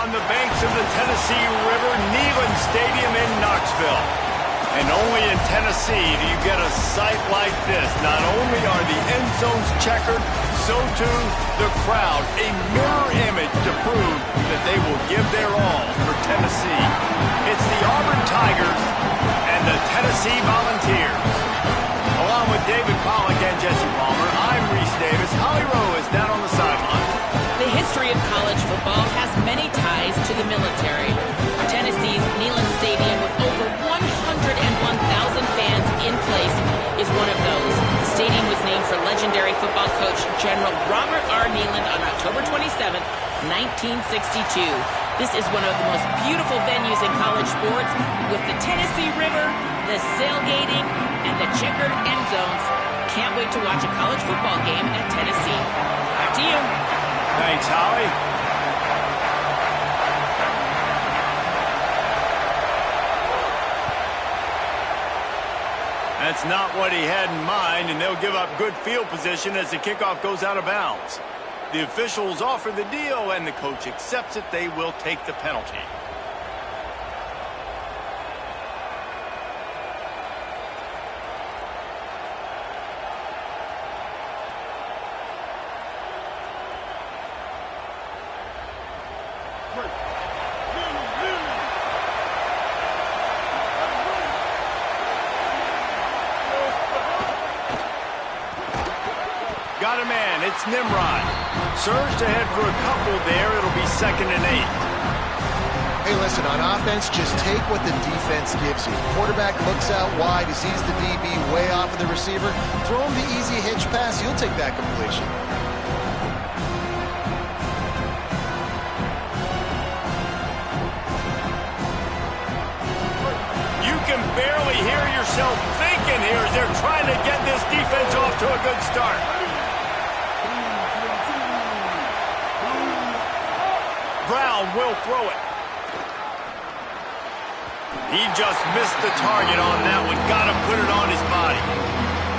on the banks of the Tennessee River, Neyland Stadium in Knoxville. And only in Tennessee do you get a sight like this. Not only are the end zones checkered, so too the crowd, a mirror image to prove that they will give their all for Tennessee. It's the Auburn Tigers and the Tennessee Volunteers. Along with David Pollack and Jesse Palmer, I'm Reese Davis. Holly Rowe is down on the sideline. The history of college football has many ties to the military. Tennessee's Neyland Stadium, with over 101,000 fans in place, is one of those. The stadium was named for legendary football coach General Robert R. Neyland on October 27, 1962. This is one of the most beautiful venues in college sports, with the Tennessee River, the sailgating, and the checkered end zones. Can't wait to watch a college football game at Tennessee. Back to you. Thanks, Holly. That's not what he had in mind, and they'll give up good field position as the kickoff goes out of bounds. The officials offer the deal, and the coach accepts it. They will take the penalty. Got a man, it's Nimrod. Surged ahead for a couple there, it'll be 2nd and 8. Hey, listen, on offense, just take what the defense gives you. Quarterback looks out wide, he sees the DB way off of the receiver. Throw him the easy hitch pass, you'll take that completion. You can barely hear yourself thinking here as they're trying to get this defense off to a good start. Brown will throw it. He just missed the target on that one. Got to put it on his body.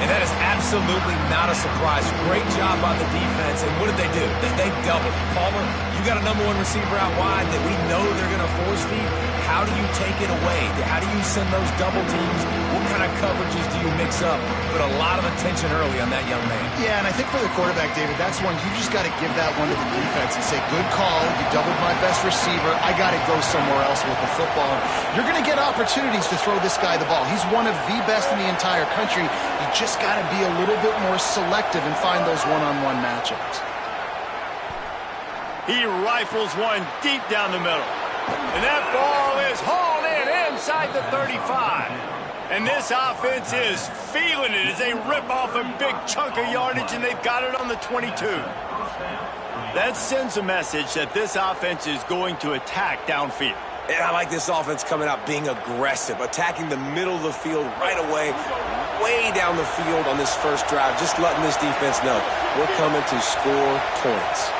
And that is absolutely not a surprise. Great job by the defense. And what did they do? They doubled. Palmer, you got a number one receiver out wide that we know they're going to force feed. How do you take it away? How do you send those double teams? What kind of coverages do you mix up? Put a lot of attention early on that young man. Yeah, and I think for the quarterback, David, that's one you just got to give that one to the defense and say, good call. You doubled my best receiver. I got to go somewhere else with the football. You're going to get opportunities to throw this guy the ball. He's one of the best in the entire country. You just got to be a little bit more selective and find those one-on-one matchups. He rifles one deep down the middle. And that ball is hauled in inside the 35. And this offense is feeling it as they rip off a big chunk of yardage, and they've got it on the 22. That sends a message that this offense is going to attack downfield. And I like this offense coming out being aggressive, attacking the middle of the field right away, way down the field on this first drive, just letting this defense know we're coming to score points.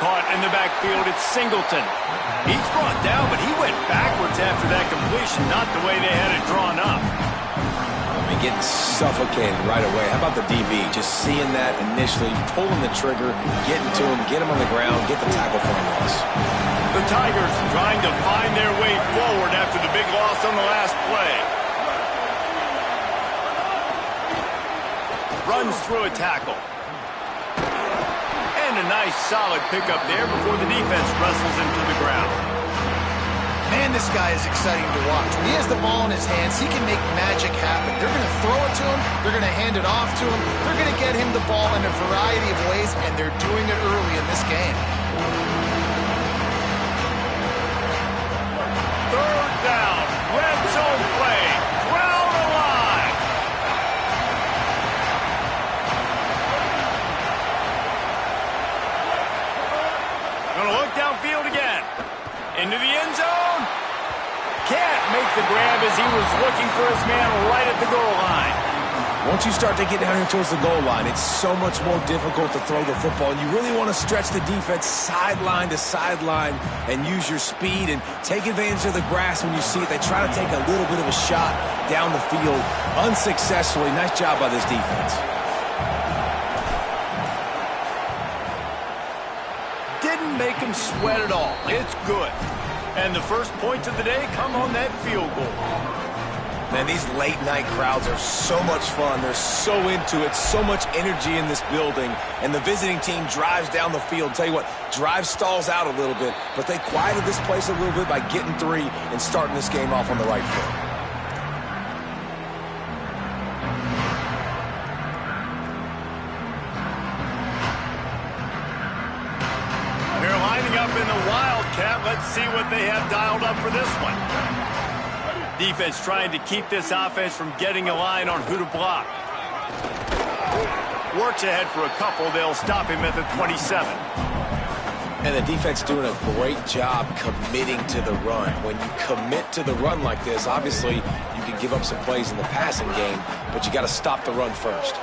Caught in the backfield, it's Singleton. He's brought down, but he went backwards after that completion, not the way they had it drawn up. Getting suffocated right away. How about the DB? Just seeing that initially, pulling the trigger, getting to him, get him on the ground, get the tackle for a loss. The Tigers trying to find their way forward after the big loss on the last play. Runs through a tackle. And a nice solid pickup there before the defense wrestles him to the ground. Man, this guy is exciting to watch. When he has the ball in his hands, he can make magic happen. They're going to throw it to him. They're going to hand it off to him. They're going to get him the ball in a variety of ways, and they're doing it early in this game. 3rd down. Red zone play. Crowd alive. Going to look downfield again. Into the end zone. Can't make the grab as he was looking for his man right at the goal line. Once you start to get down here towards the goal line, it's so much more difficult to throw the football, and you really want to stretch the defense sideline to sideline and use your speed and take advantage of the grass when you see it. They try to take a little bit of a shot down the field unsuccessfully. Nice job by this defense. Didn't make him sweat at all. It's good. And the first points of the day come on that field goal. Man, these late-night crowds are so much fun. They're so into it, so much energy in this building. And the visiting team drives down the field. Tell you what, drive stalls out a little bit, but they quieted this place a little bit by getting 3 and starting this game off on the right foot. They're lining up in the Wildcat. Let's see what they have dialed up for this one. Defense trying to keep this offense from getting a line on who to block. Works ahead for a couple. They'll stop him at the 27. And the defense doing a great job committing to the run. When you commit to the run like this, obviously you can give up some plays in the passing game, but you got to stop the run first.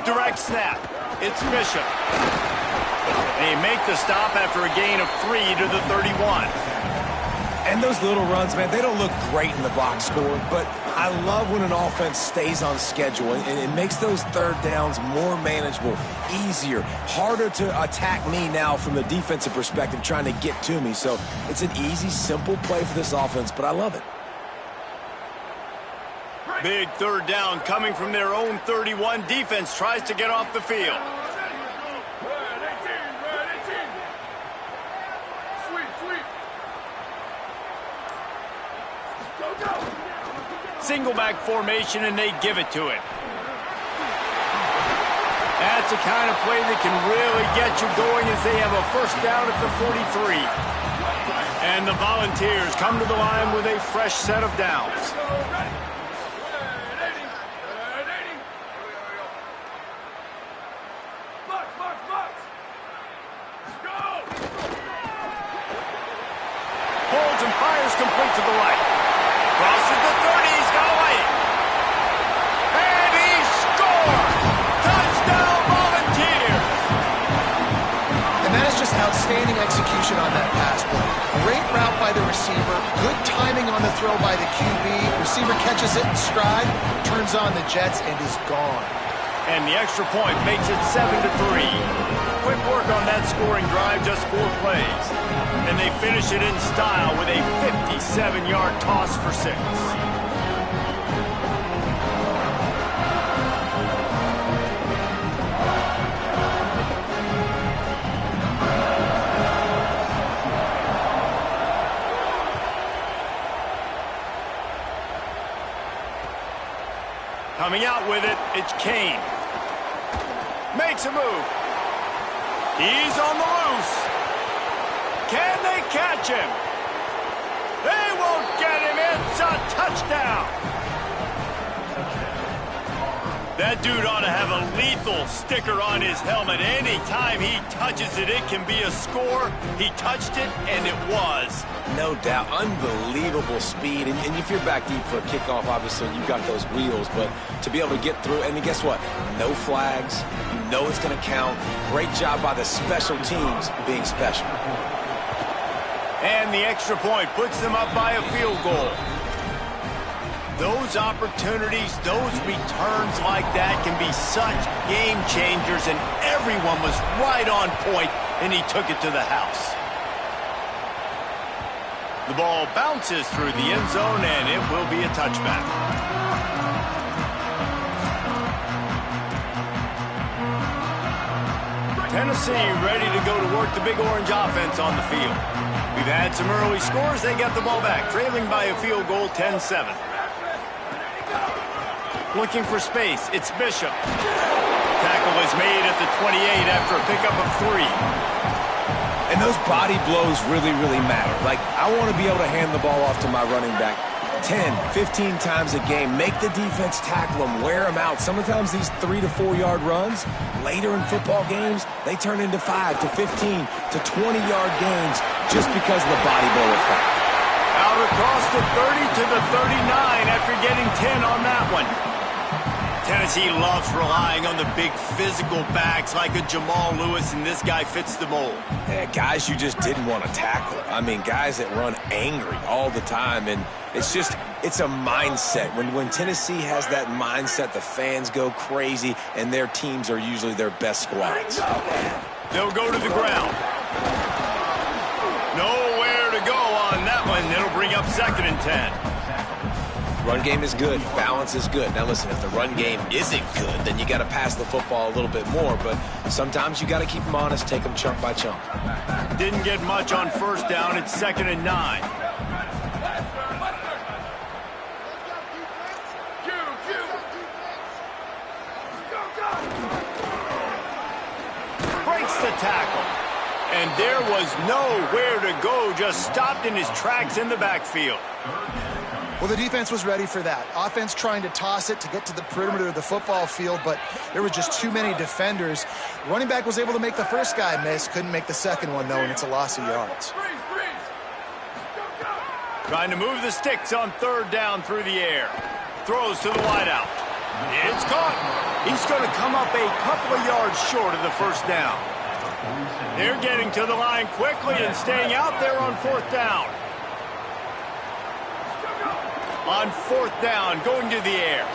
Direct snap. It's Bishop. They make the stop after a gain of 3 to the 31. And those little runs, man, they don't look great in the box score, but I love when an offense stays on schedule, and it makes those third downs more manageable, easier, harder to attack me now from the defensive perspective trying to get to me. So it's an easy, simple play for this offense, but I love it. Big third down coming from their own 31. Defense tries to get off the field. Single back formation, and they give it to it. That's the kind of play that can really get you going as they have a first down at the 43. And the Volunteers come to the line with a fresh set of downs. Holds and fires complete to the right. Crosses the 30, he's got away. And he scores! Touchdown Volunteers! And that is just outstanding execution on that pass play. Great route by the receiver, good timing on the throw by the QB. Receiver catches it in stride, turns on the jets, and is gone. And the extra point makes it 7-3. Quick work on that scoring drive, just 4 plays. And they finish it in style with a 57-yard toss for 6. Coming out with it, it's Kane. Makes a move. He's on the loose. Can they catch him? They won't get him. It's a touchdown. That dude ought to have a lethal sticker on his helmet. Anytime he touches it, it can be a score. He touched it, and it was. No doubt. Unbelievable speed. And if you're back deep for a kickoff, obviously you've got those wheels. But to be able to get through, and then guess what? No flags. You know it's going to count. Great job by the special teams being special. And the extra point puts them up by a field goal. Those opportunities, those returns like that can be such game changers, and everyone was right on point, and he took it to the house. The ball bounces through the end zone, and it will be a touchback. Tennessee ready to go to work the Big Orange offense on the field. We've had some early scores. They got the ball back, trailing by a field goal, 10-7. Looking for space, it's Bishop. Tackle is made at the 28 after a pickup of 3. And those body blows really, really matter. Like, I want to be able to hand the ball off to my running back 10, 15 times a game. Make the defense tackle them, wear them out. Sometimes these 3 to 4 yard runs, later in football games, they turn into 5 to 15 to 20 yard gains just because of the body blow effect. Out across the 30 to the 39 after getting 10 on that one. Tennessee loves relying on the big physical backs like a Jamal Lewis, and this guy fits the mold. Yeah, guys you just didn't want to tackle. I mean, guys that run angry all the time, and it's a mindset. When Tennessee has that mindset, the fans go crazy, and their teams are usually their best squads. They'll go to the ground. Nowhere to go on that one. It'll bring up 2nd and 10. Run game is good. Balance is good. Now, listen, if the run game isn't good, then you got to pass the football a little bit more. But sometimes you got to keep them honest, take them chunk by chunk. Didn't get much on 1st down. It's 2nd and 9. Breaks the tackle. And there was nowhere to go. Just stopped in his tracks in the backfield. Well, the defense was ready for that. Offense trying to toss it to get to the perimeter of the football field, but there were just too many defenders. Running back was able to make the first guy miss, couldn't make the second one, though, and it's a loss of yards. Trying to move the sticks on 3rd down through the air. Throws to the wideout. It's caught. He's going to come up a couple of yards short of the 1st down. They're getting to the line quickly and staying out there on 4th down. On 4th down, going to the air.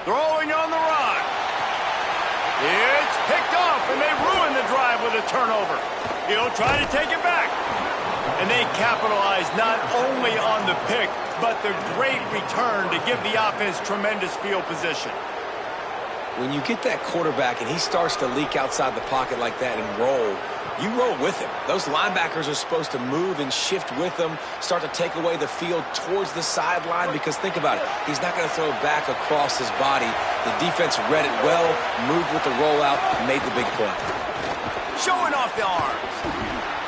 Throwing on the run. It's picked off, and they ruin the drive with a turnover. He'll try to take it back. And they capitalize not only on the pick, but the great return to give the offense tremendous field position. When you get that quarterback and he starts to leak outside the pocket like that and roll, you roll with him. Those linebackers are supposed to move and shift with him, start to take away the field towards the sideline, because think about it, he's not going to throw back across his body. The defense read it well, moved with the rollout, made the big play. Showing off the arms.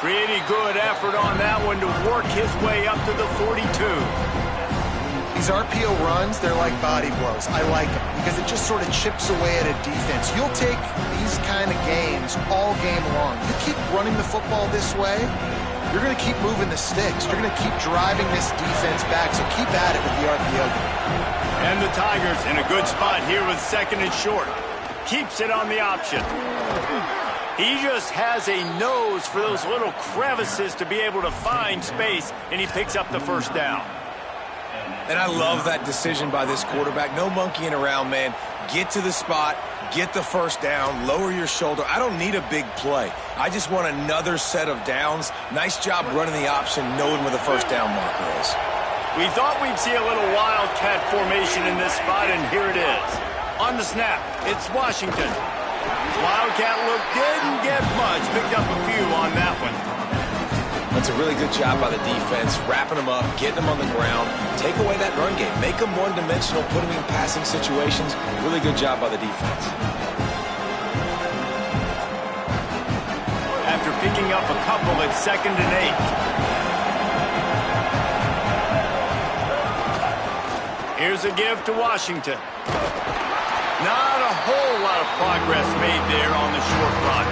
Pretty good effort on that one to work his way up to the 42. These RPO runs, they're like body blows. I like them because it just sort of chips away at a defense. You'll take these kind of games all game long. You keep running the football this way, you're going to keep moving the sticks. You're going to keep driving this defense back, so keep at it with the RPO game. And the Tigers in a good spot here with 2nd and short. Keeps it on the option. He just has a nose for those little crevices to be able to find space, and he picks up the 1st down. And I love that decision by this quarterback. No monkeying around, man. Get to the spot, get the 1st down, lower your shoulder. I don't need a big play. I just want another set of downs. Nice job running the option, knowing where the 1st down marker is. We thought we'd see a little wildcat formation in this spot, and here it is. On the snap, it's Washington. Wildcat look didn't get much. Picked up a few on that one. That's a really good job by the defense, wrapping them up, getting them on the ground, take away that run game, make them one-dimensional, put them in passing situations. Really good job by the defense. After picking up a couple, it's 2nd and 8. Here's a give to Washington. Not a whole lot of progress made there on the short run.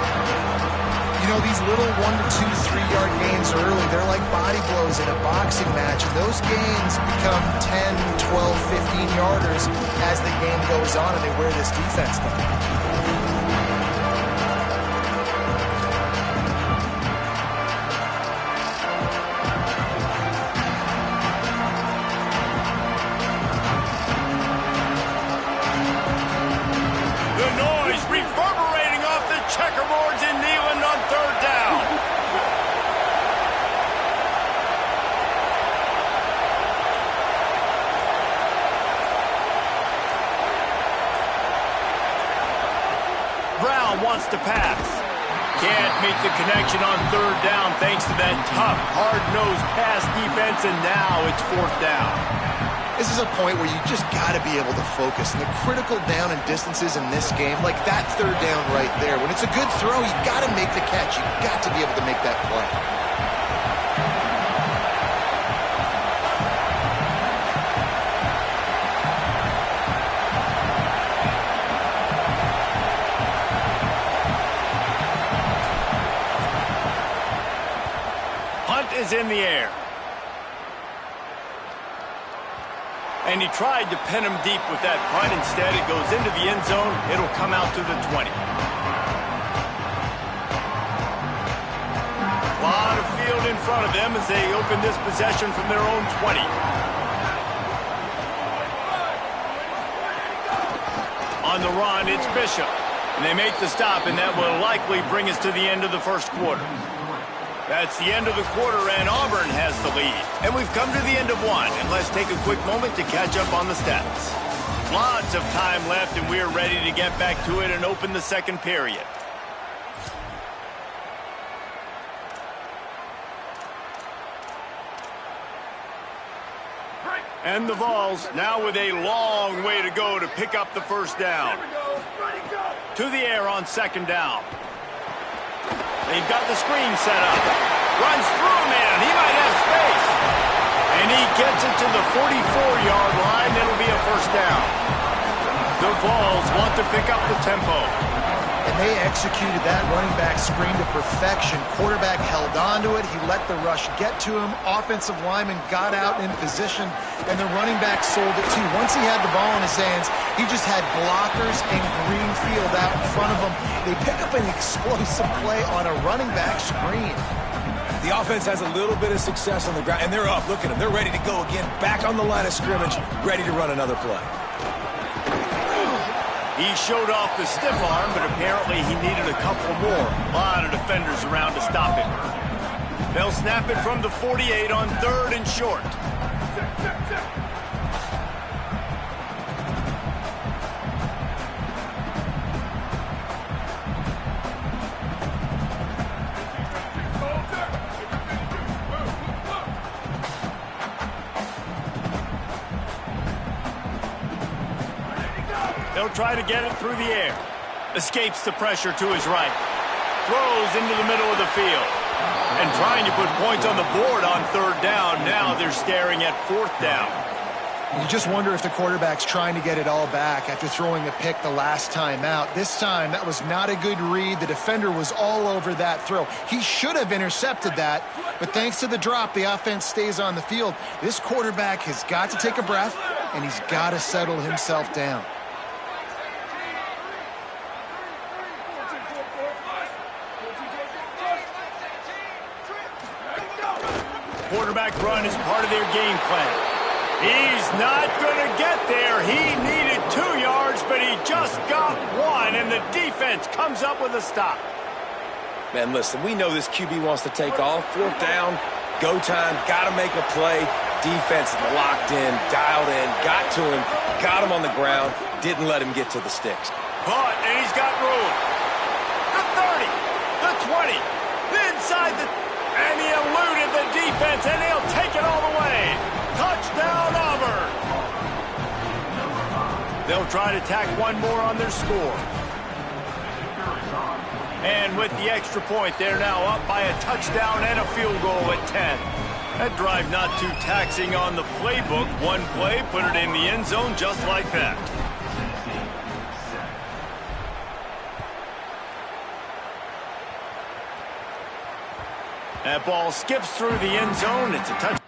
You know, these little 1 to 2, 3-yard gains early, they're like body blows in a boxing match. And those gains become 10, 12, 15-yarders as the game goes on and they wear this defense down. Reverberating off the checkerboards in Neyland on 3rd down. Brown wants to pass. Can't make the connection on 3rd down thanks to that tough, hard-nosed pass defense, and now it's 4th down. This is a point where you just got to be able to focus. And the critical down and distances in this game, like that 3rd down right there, when it's a good throw, you got to make the catch. You got to be able to make that play. is in the air. And he tried to pin him deep with that punt. Instead, it goes into the end zone. It'll come out to the 20. A lot of field in front of them as they open this possession from their own 20. On the run, it's Bishop. And they make the stop, and that will likely bring us to the end of the first quarter. That's the end of the quarter, and Auburn has the lead. And we've come to the end of one, and let's take a quick moment to catch up on the stats. Lots of time left, and we're ready to get back to it and open the second period. And the Vols now with a long way to go to pick up the first down. To the air on second down. They've got the screen set up. Runs through a man. He might have space. And he gets it to the 44-yard line. It'll be a first down. The Vols want to pick up the tempo. And they executed that running back screen to perfection. Quarterback held on to it. He let the rush get to him. Offensive lineman got out in position, and the running back sold it too. Once he had the ball in his hands, he just had blockers and green field out in front of him. They pick up an explosive play on a running back screen. The offense has a little bit of success on the ground, and they're up. Look at them. They're ready to go again, back on the line of scrimmage, ready to run another play. He showed off the stiff arm, but apparently he needed a couple more. A lot of defenders around to stop him. They'll snap it from the 48 on third and short. They'll try to get it through the air. Escapes the pressure to his right. Throws into the middle of the field. And trying to put points on the board on third down. Now they're staring at fourth down. You just wonder if the quarterback's trying to get it all back after throwing a pick the last time out. This time, that was not a good read. The defender was all over that throw. He should have intercepted that, but thanks to the drop, the offense stays on the field. This quarterback has got to take a breath, and he's got to settle himself down. Quarterback run is part of their game plan. He's not going to get there. He needed 2 yards, but he just got 1, and the defense comes up with a stop. Man, listen, we know this QB wants to take off. Fourth down, go time, got to make a play. Defense locked in, dialed in, got to him, got him on the ground, didn't let him get to the sticks. Punt, and he's got room. The 30, the 20, inside the... And he eluded the defense, and he'll take it all the way. Touchdown, Auburn. They'll try to tack one more on their score. And with the extra point, they're now up by a touchdown and a field goal at 10. That drive not too taxing on the playbook. One play, put it in the end zone just like that. That ball skips through the end zone. It's a touchdown.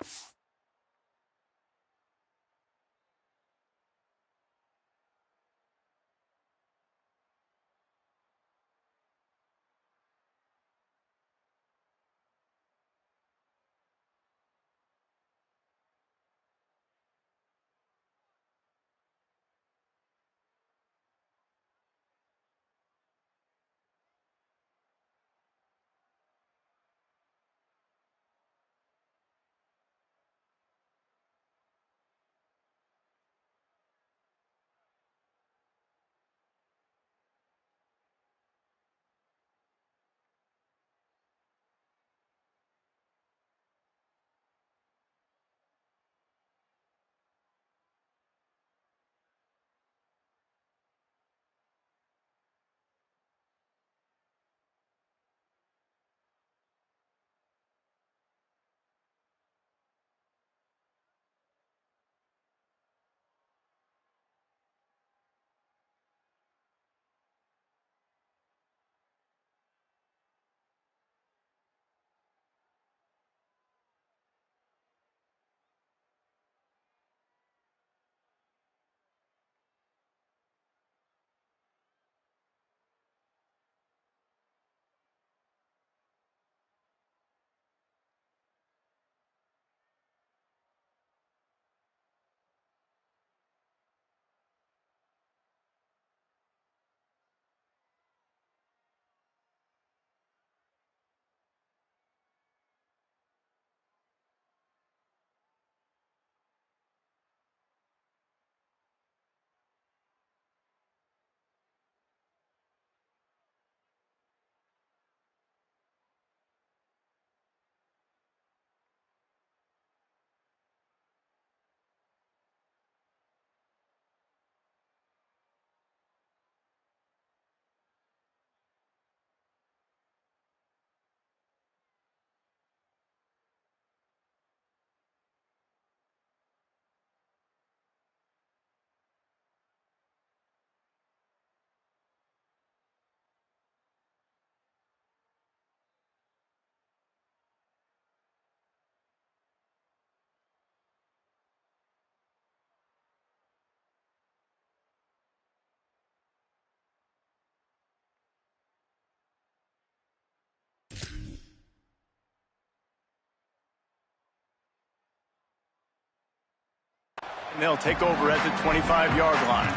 and they'll take over at the 25-yard line.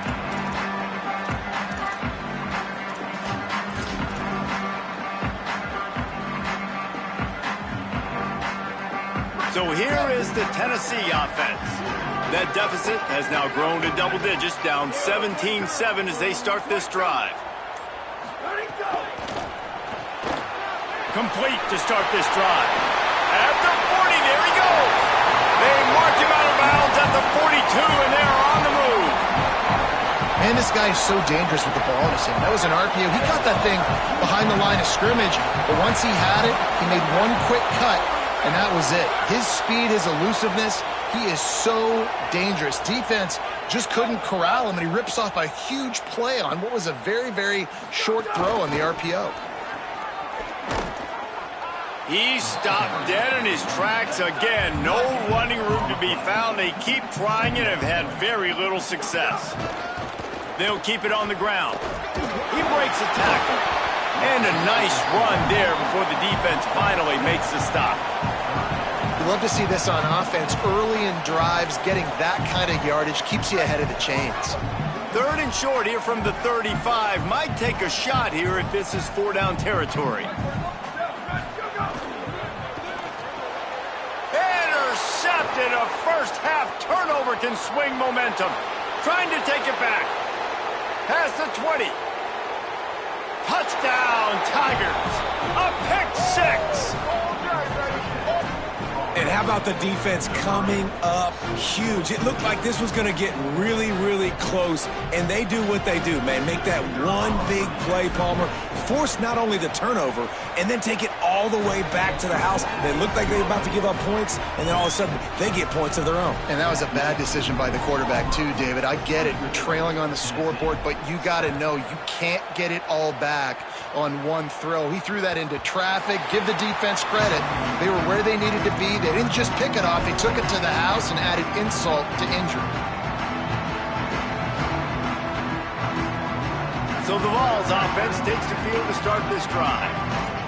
So here is the Tennessee offense. That deficit has now grown to double digits, down 17-7 as they start this drive. Complete to start this drive. At the 40, there he goes. They mark him out of bounds at the 42, and they're on the move. Man, this guy is so dangerous with the ball in his hand. That was an RPO. He caught that thing behind the line of scrimmage, but once he had it, he made one quick cut, and that was it. His speed, his elusiveness, he is so dangerous. Defense just couldn't corral him, and he rips off a huge play on what was a very, very short throw on the RPO. He stopped dead in his tracks again. No running room to be found. They keep trying it and have had very little success. They'll keep it on the ground. He breaks a tackle. And a nice run there before the defense finally makes the stop. You love to see this on offense. Early in drives, getting that kind of yardage keeps you ahead of the chains. 3rd and short here from the 35. Might take a shot here if this is 4-down territory. Intercepted. A first-half turnover can swing momentum. Trying to take it back. Past the 20. Touchdown, Tigers. A pick six. And how about the defense coming up huge? It looked like this was going to get really, really close, and they do what they do, man. Make that one big play, Palmer. Force not only the turnover, and then take it all the way back to the house. They looked like they were about to give up points, and then all of a sudden, they get points of their own. And that was a bad decision by the quarterback, too, David. I get it. You're trailing on the scoreboard, but you got to know you can't get it all back on one throw. He threw that into traffic. Give the defense credit. They were where they needed to be. They didn't just pick it off. They took it to the house and added insult to injury. So the Vols offense takes the field to start this drive.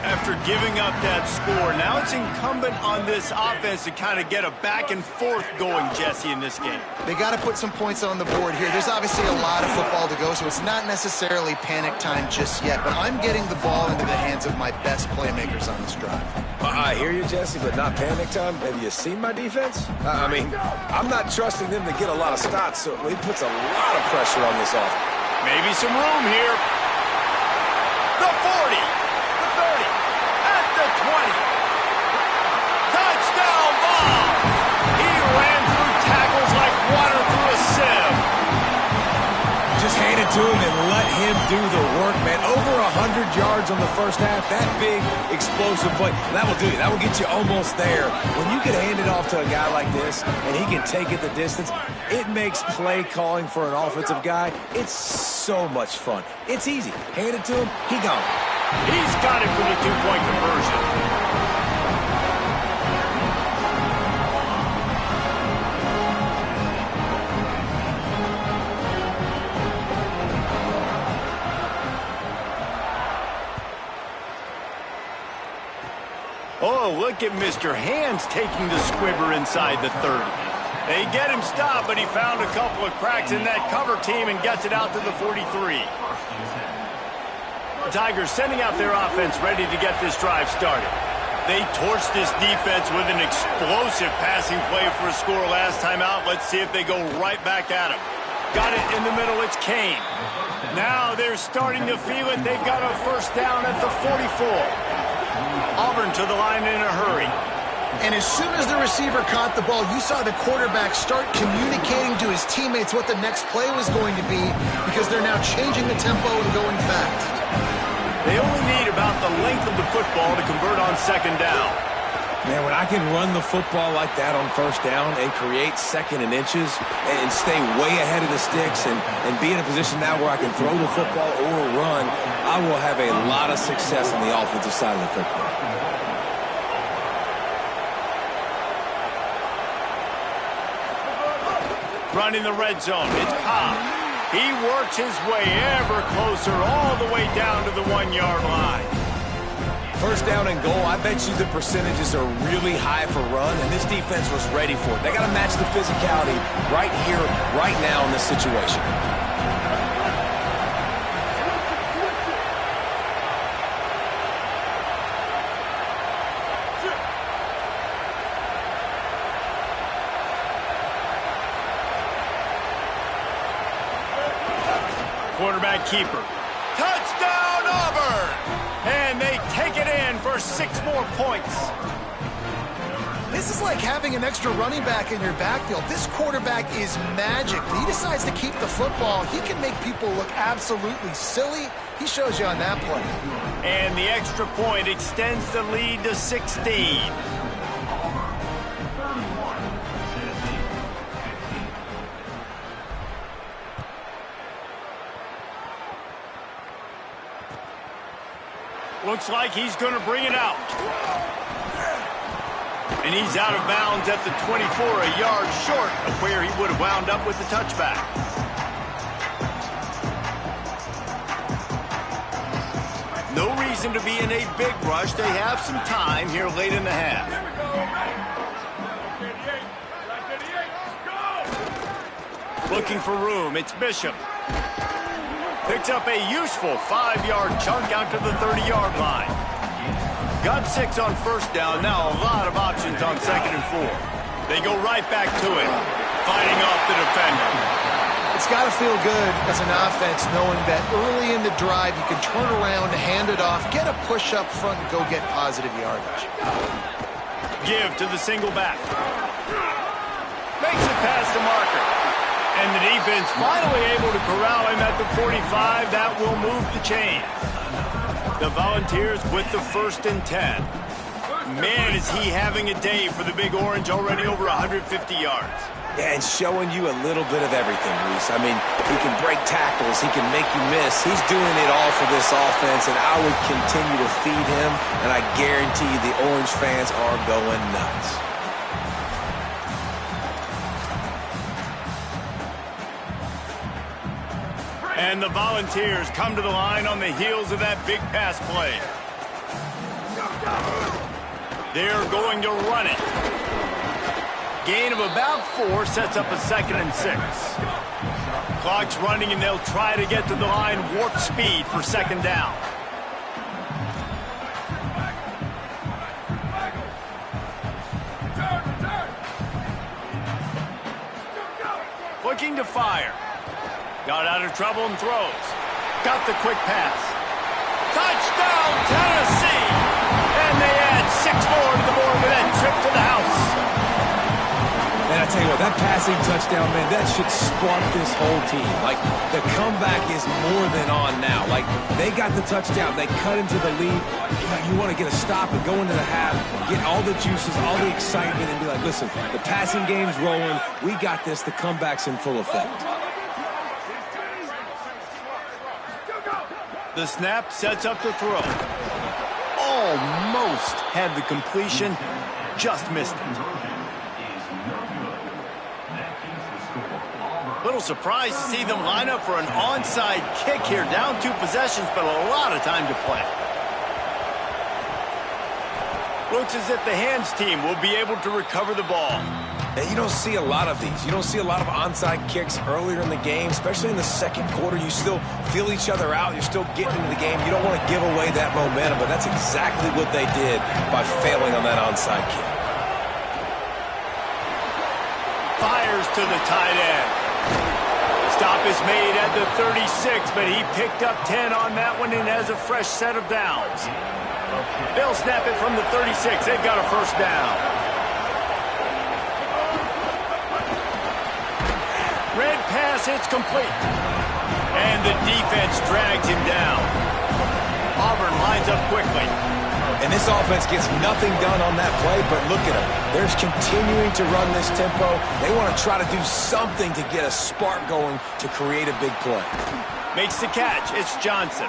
After giving up that score, now it's incumbent on this offense to kind of get a back and forth going, Jesse, in this game. They got to put some points on the board here. There's obviously a lot of football to go, so it's not necessarily panic time just yet, but I'm getting the ball into the hands of my best playmakers on this drive. I hear you, Jesse, but not panic time. Have you seen my defense? I mean, I'm not trusting them to get a lot of stops, so it puts a lot of pressure on this offense. Maybe some room here. The 40, the 30, at the 20. Touchdown, Vols! He ran through tackles like water through a sieve. Just hand it to him and let him do the work, man. Over 100 yards on the first half. That big, explosive play. That will do you. That will get you almost there. When you can hand it off to a guy like this and he can take it the distance, it makes play calling for an offensive guy, it's so much fun. It's easy. Hand it to him, he gone. He's got it for the two-point conversion. Oh, look at Mr. Hands taking the squibber inside the 30. They get him stopped, but he found a couple of cracks in that cover team and gets it out to the 43. Tigers sending out their offense ready to get this drive started. They torched this defense with an explosive passing play for a score last time out. Let's see if they go right back at him. Got it in the middle, it's Kane. Now they're starting to feel it. They've got a first down at the 44. Auburn to the line in a hurry. And as soon as the receiver caught the ball, you saw the quarterback start communicating to his teammates what the next play was going to be because they're now changing the tempo and going fast. They only need about the length of the football to convert on second down. Man, when I can run the football like that on first down and create second and inches and stay way ahead of the sticks and be in a position now where I can throw the football or run, I will have a lot of success on the offensive side of the football. Running the red zone, it's Cobb. He works his way ever closer all the way down to the 1-yard line. First down and goal, I bet you the percentages are really high for run, and this defense was ready for it. They got to match the physicality right here, right now in this situation. Quarterback keeper. Touchdown, Auburn! And they take it in for 6 more points. This is like having an extra running back in your backfield. This quarterback is magic. When he decides to keep the football, he can make people look absolutely silly. He shows you on that play. And the extra point extends the lead to 16. Looks like he's going to bring it out. And he's out of bounds at the 24, a yard short of where he would have wound up with the touchback. No reason to be in a big rush. They have some time here late in the half. Looking for room. It's Bishop. Picks up a useful 5-yard chunk out to the 30-yard line. Got 6 on first down. Now a lot of options on 2nd and 4. They go right back to it, fighting off the defender. It's got to feel good as an offense knowing that early in the drive you can turn around, hand it off, get a push up front, and go get positive yardage. Give to the single back. Makes it past the marker. And the defense finally able to corral him at the 45. That will move the chain. The Volunteers with the 1st and 10. Man, is he having a day for the Big Orange, already over 150 yards. Yeah, and showing you a little bit of everything, Reese. I mean, he can break tackles. He can make you miss. He's doing it all for this offense, and I would continue to feed him, and I guarantee you the Orange fans are going nuts. And the Volunteers come to the line on the heels of that big pass play. They're going to run it. Gain of about 4 sets up a 2nd and 6. Clock's running, and they'll try to get to the line warp speed for 2nd down. Looking to fire. Got out of trouble and throws. Got the quick pass. Touchdown, Tennessee! And they add 6 more to the board with that trip to the house. Man, I tell you what, that passing touchdown, man, that should spark this whole team. Like, the comeback is more than on now. Like, they got the touchdown. They cut into the lead. You want to get a stop and go into the half, get all the juices, all the excitement, and be like, listen, the passing game's rolling. We got this. The comeback's in full effect. The snap sets up the throw. Almost had the completion, just missed it. Little surprised to see them line up for an onside kick here. Down 2 possessions, but a lot of time to play. Looks as if the hands team will be able to recover the ball. And you don't see a lot of these. You don't see a lot of onside kicks earlier in the game, especially in the 2nd quarter. You still feel each other out. You're still getting into the game. You don't want to give away that momentum, but that's exactly what they did by failing on that onside kick. Fires to the tight end. Stop is made at the 36, but he picked up 10 on that one and has a fresh set of downs. They'll snap it from the 36. They've got a 1st down. Red pass hits complete. And the defense drags him down. Auburn lines up quickly. And this offense gets nothing done on that play, but look at them. They're continuing to run this tempo. They want to try to do something to get a spark going to create a big play. Makes the catch. It's Johnson.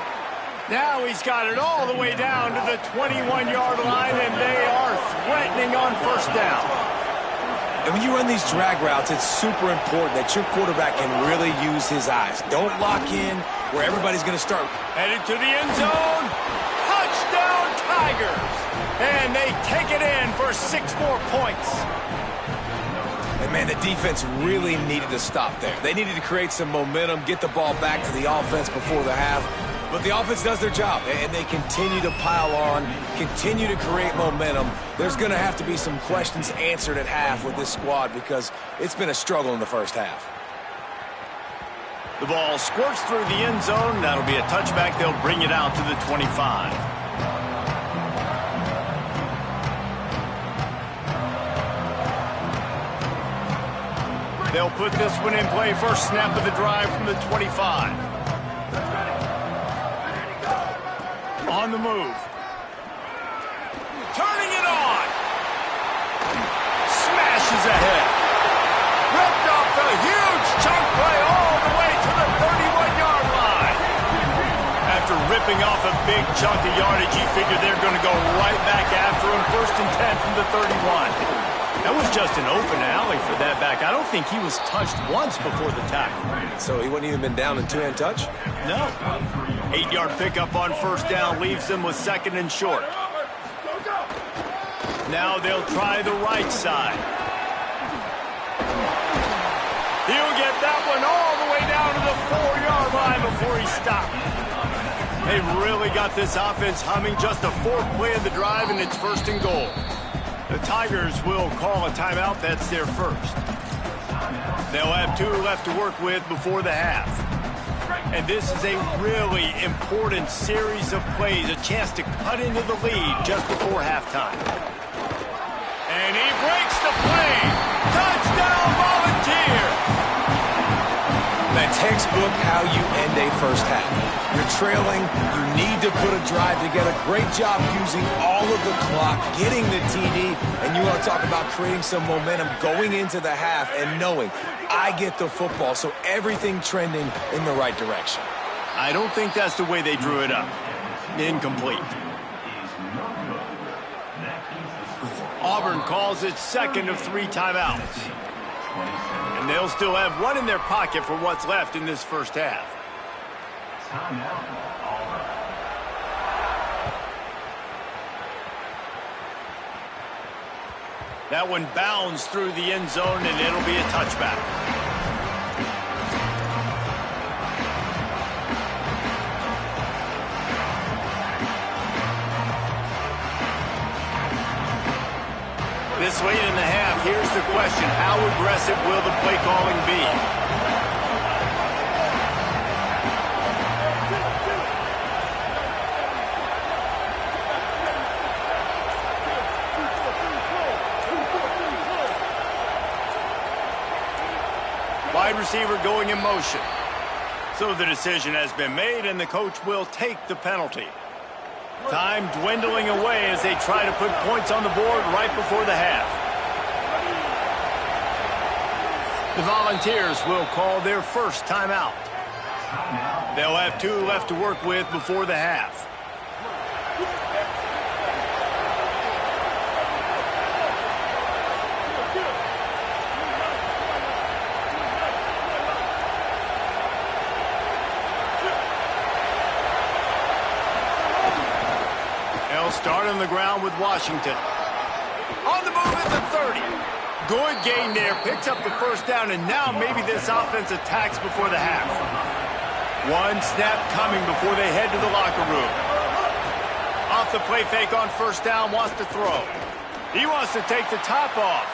Now he's got it all the way down to the 21-yard line, and they are threatening on 1st down. And when you run these drag routes, it's super important that your quarterback can really use his eyes. Don't lock in where everybody's going to start. Headed to the end zone. Touchdown, Tigers. And they take it in for 6 more points. And, man, the defense really needed to stop there. They needed to create some momentum, get the ball back to the offense before the half. But the offense does their job, and they continue to pile on, continue to create momentum. There's going to have to be some questions answered at half with this squad because it's been a struggle in the first half. The ball squirts through the end zone. That'll be a touchback. They'll bring it out to the 25. They'll put this one in play. First snap of the drive from the 25. On the move. Turning it on. Smashes ahead. Ripped off a huge chunk play all the way to the 31-yard line. After ripping off a big chunk of yardage, you figure they're going to go right back after him. 1st and 10 from the 31. That was just an open alley for that back. I don't think he was touched once before the tackle. So he wouldn't even been down in two-hand touch? No. 8-yard pickup on first down leaves them with 2nd and short. Now they'll try the right side. He'll get that one all the way down to the 4-yard line before he stopped. They've really got this offense humming. Just a 4th play of the drive, and it's 1st and goal. The Tigers will call a timeout. That's their first. They'll have 2 left to work with before the half. And this is a really important series of plays, a chance to cut into the lead just before halftime. And he breaks the play. Touchdown, Volunteer! That textbook how you end a first half. You're trailing, you need to put a drive together. Great job using all of the clock, getting the TD, and you want to talk about creating some momentum going into the half and knowing I get the football, so everything trending in the right direction. I don't think that's the way they drew it up. Incomplete. Auburn calls it 2nd of 3 timeouts. And they'll still have 1 in their pocket for what's left in this first half. That one bounds through the end zone, and it'll be a touchback. This late in the half, here's the question. How aggressive will the play calling be? Wide receiver going in motion. So the decision has been made, and the coach will take the penalty. Time dwindling away as they try to put points on the board right before the half. The Volunteers will call their first timeout. They'll have 2 left to work with before the half. Start on the ground with Washington. On the move at the 30. Good gain there. Picks up the first down, and now maybe this offense attacks before the half. 1 snap coming before they head to the locker room. Off the play fake on first down, wants to throw. He wants to take the top off.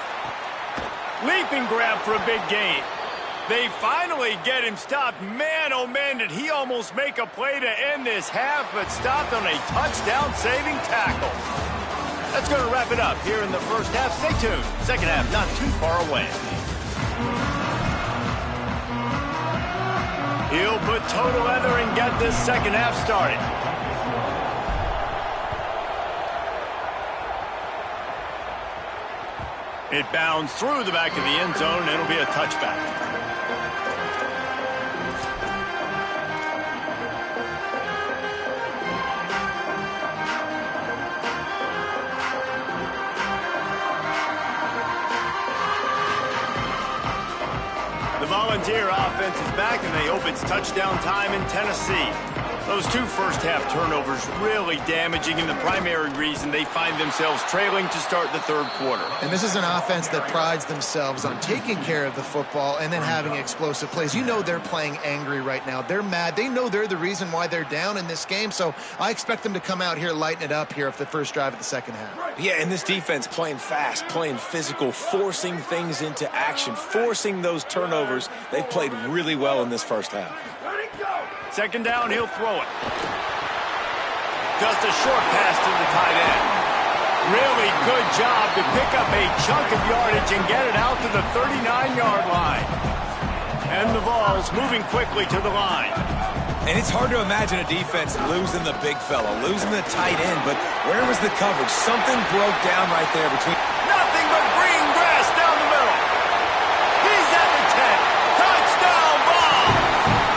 Leaping grab for a big gain. They finally get him stopped. Man, oh man, did he almost make a play to end this half, but stopped on a touchdown-saving tackle. That's going to wrap it up here in the first half. Stay tuned. Second half not too far away. He'll put toe to leather and get this second half started. It bounds through the back of the end zone, and it'll be a touchback. The Volunteer offense is back, and they hope it's touchdown time in Tennessee. Those two first-half turnovers really damaging, and the primary reason they find themselves trailing to start the third quarter. And this is an offense that prides themselves on taking care of the football and then having explosive plays. You know they're playing angry right now. They're mad. They know they're the reason why they're down in this game, so I expect them to come out here, lighten it up here for the first drive of the second half. Yeah, and this defense playing fast, playing physical, forcing things into action, forcing those turnovers. They've played really well in this first half. Second down, he'll throw it. Just a short pass to the tight end. Really good job to pick up a chunk of yardage and get it out to the 39-yard line. And the Vols moving quickly to the line. And it's hard to imagine a defense losing the big fella, losing the tight end, but where was the coverage? Something broke down right there between... Nothing but green grass down the middle. He's at the 10. Touchdown, Vols!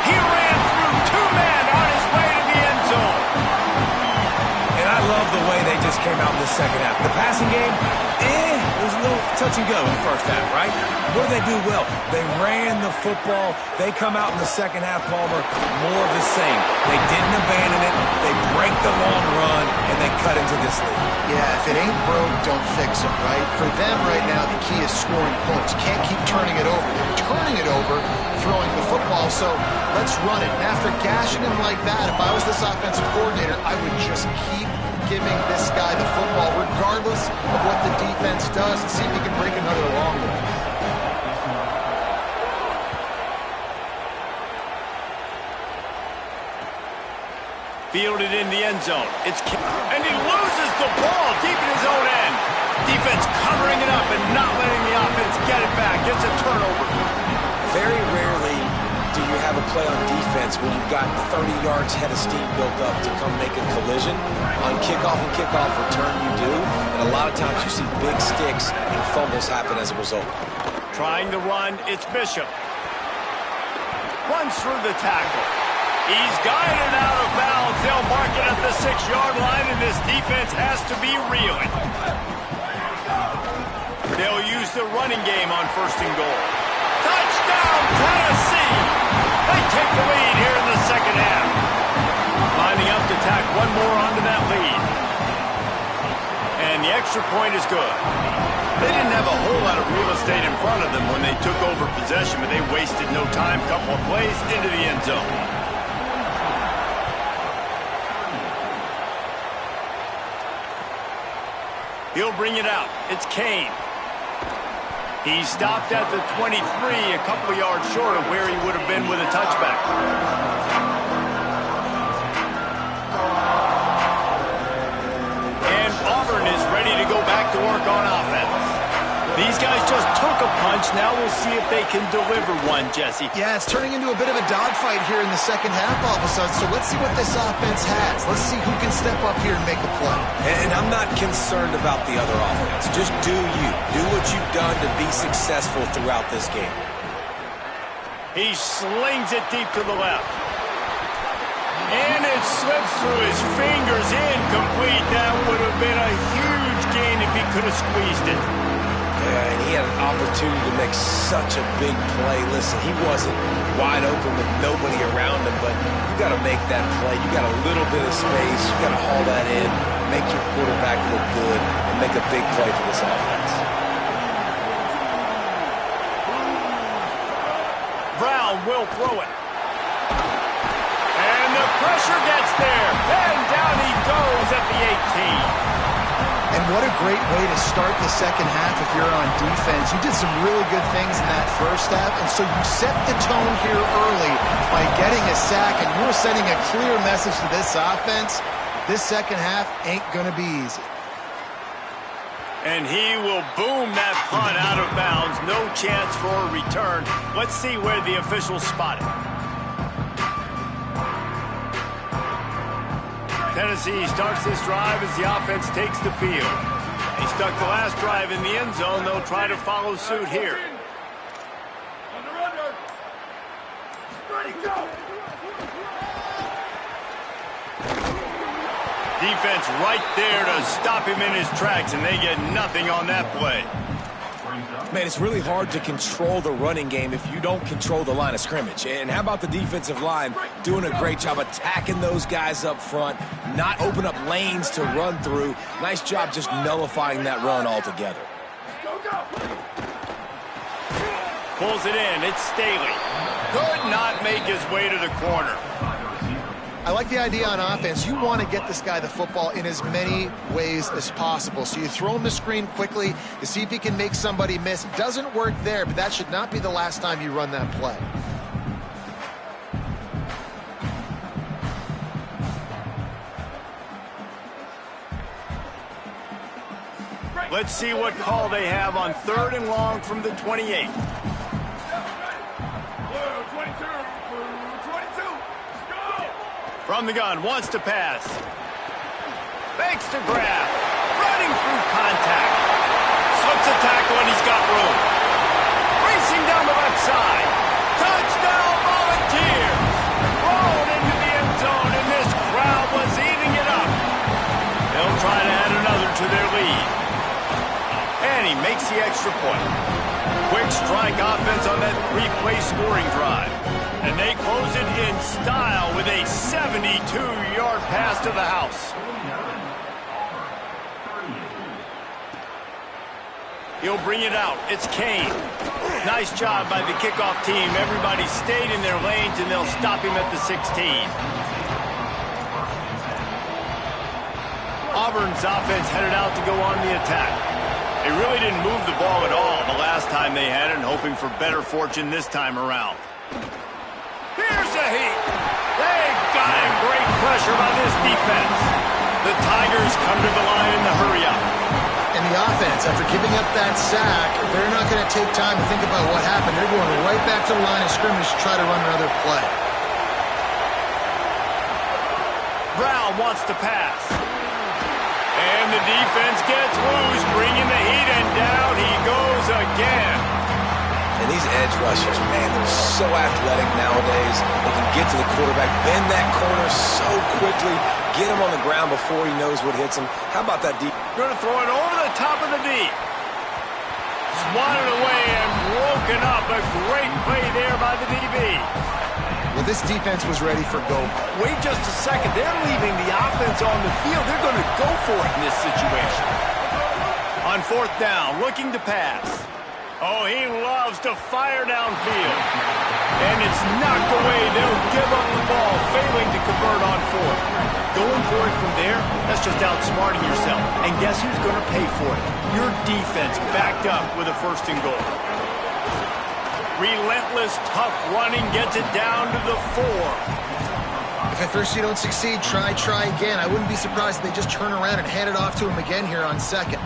He ran through two men on his way to the end zone. And I love the way they just came out in the second half. The passing game, it was a little touch and go in the first half, right? What did they do well? They ran the football. They come out in the second half, Palmer, more of the same. They didn't abandon it. They break the long run, and they cut into this lead. Yeah, if it ain't broke, don't fix it, right? For them right now, the key is scoring points. You can't keep turning it over. They're turning it over, throwing the football, so let's run it. And after gashing him like that, if I was this offensive coordinator, I would just keep giving this guy the football, regardless of what the defense does, and see if he can break another long one. Fielded in the end zone. And he loses the ball deep in his own end. Defense covering it up and not letting the offense get it back. Gets a turnover. Very rarely do you have a play on defense when you've got 30 yards head of steam built up to come make a collision. On kickoff and kickoff return you do, and a lot of times you see big sticks and fumbles happen as a result. Trying to run, it's Bishop. Runs through the tackle. He's guided out of bounds. They'll mark it at the 6-yard line, and this defense has to be reeling. They'll use the running game on first and goal. Touchdown, Tennessee! They take the lead here in the second half. Lining up to tack one more onto that lead. And the extra point is good. They didn't have a whole lot of real estate in front of them when they took over possession, but they wasted no time. Couple of plays into the end zone. He'll bring it out. It's Kane. He stopped at the 23, a couple of yards short of where he would have been with a touchback. And Auburn is ready to go back to work on offense. These guys just took a punch. Now we'll see if they can deliver one, Jesse. Yeah, it's turning into a bit of a dogfight here in the second half all of a sudden, so let's see what this offense has. Let's see who can step up here and make a play. And I'm not concerned about the other offense. Just do you. Do what you've done to be successful throughout this game. He slings it deep to the left. And it slips through his fingers, incomplete. That would have been a huge gain if he could have squeezed it. Yeah, and he had an opportunity to make such a big play. Listen, he wasn't wide open with nobody around him, but you got to make that play. You got a little bit of space. You got to haul that in, make your quarterback look good, and make a big play for this offense. Brown will throw it. And the pressure gets there. And down he goes at the 18. And what a great way to start the second half if you're on defense. You did some really good things in that first half, and so you set the tone here early by getting a sack, and you're sending a clear message to this offense. This second half ain't going to be easy. And he will boom that punt out of bounds. No chance for a return. Let's see where the officials spot it. Tennessee starts this drive as the offense takes the field. They stuck the last drive in the end zone. They'll try to follow suit here. Defense right there to stop him in his tracks, and they get nothing on that play. Man, it's really hard to control the running game if you don't control the line of scrimmage. And how about the defensive line doing a great job attacking those guys up front, not open up lanes to run through. Nice job just nullifying that run altogether. Pulls it in. It's Staley. Could not make his way to the corner. I like the idea on offense. You want to get this guy the football in as many ways as possible. So you throw him the screen quickly to see if he can make somebody miss. Doesn't work there, but that should not be the last time you run that play. Let's see what call they have on 3rd and long from the 28. From the gun, wants to pass. Fakes to grab. Running through contact. Slips a tackle and he's got room. Racing down the left side. Touchdown Volunteers. Rolled into the end zone and this crowd was eating it up. They'll try to add another to their lead. And he makes the extra point. Quick strike offense on that 3-play scoring drive. And they close it in style with a 72-yard pass to the house. He'll bring it out. It's Kane. Nice job by the kickoff team. Everybody stayed in their lanes, and they'll stop him at the 16. Auburn's offense headed out to go on the attack. They really didn't move the ball at all the last time they had it, and hoping for better fortune this time around. Here's a heat. They've got him. Great pressure by this defense. The Tigers come to the line in the hurry-up. And the offense, after giving up that sack, they're not going to take time to think about what happened. They're going right back to the line of scrimmage to try to run another play. Brown wants to pass. And the defense gets loose, bringing the heat, and down he goes again. And these edge rushers, man, they're so athletic nowadays. They can get to the quarterback, bend that corner so quickly, get him on the ground before he knows what hits him. How about that deep? Going to throw it over the top of the D. Swatted away and broken up. A great play there by the DB. Well, this defense was ready for go. Wait just a second. They're leaving the offense on the field. They're going to go for it in this situation. On 4th down, looking to pass. Oh, he loves to fire downfield. And it's knocked away. They'll give up the ball, failing to convert on 4th. Going for it from there, that's just outsmarting yourself. And guess who's going to pay for it? Your defense backed up with a 1st and goal. Relentless, tough running gets it down to the 4. If at first you don't succeed, try again. I wouldn't be surprised if they just turn around and hand it off to him again here on 2nd.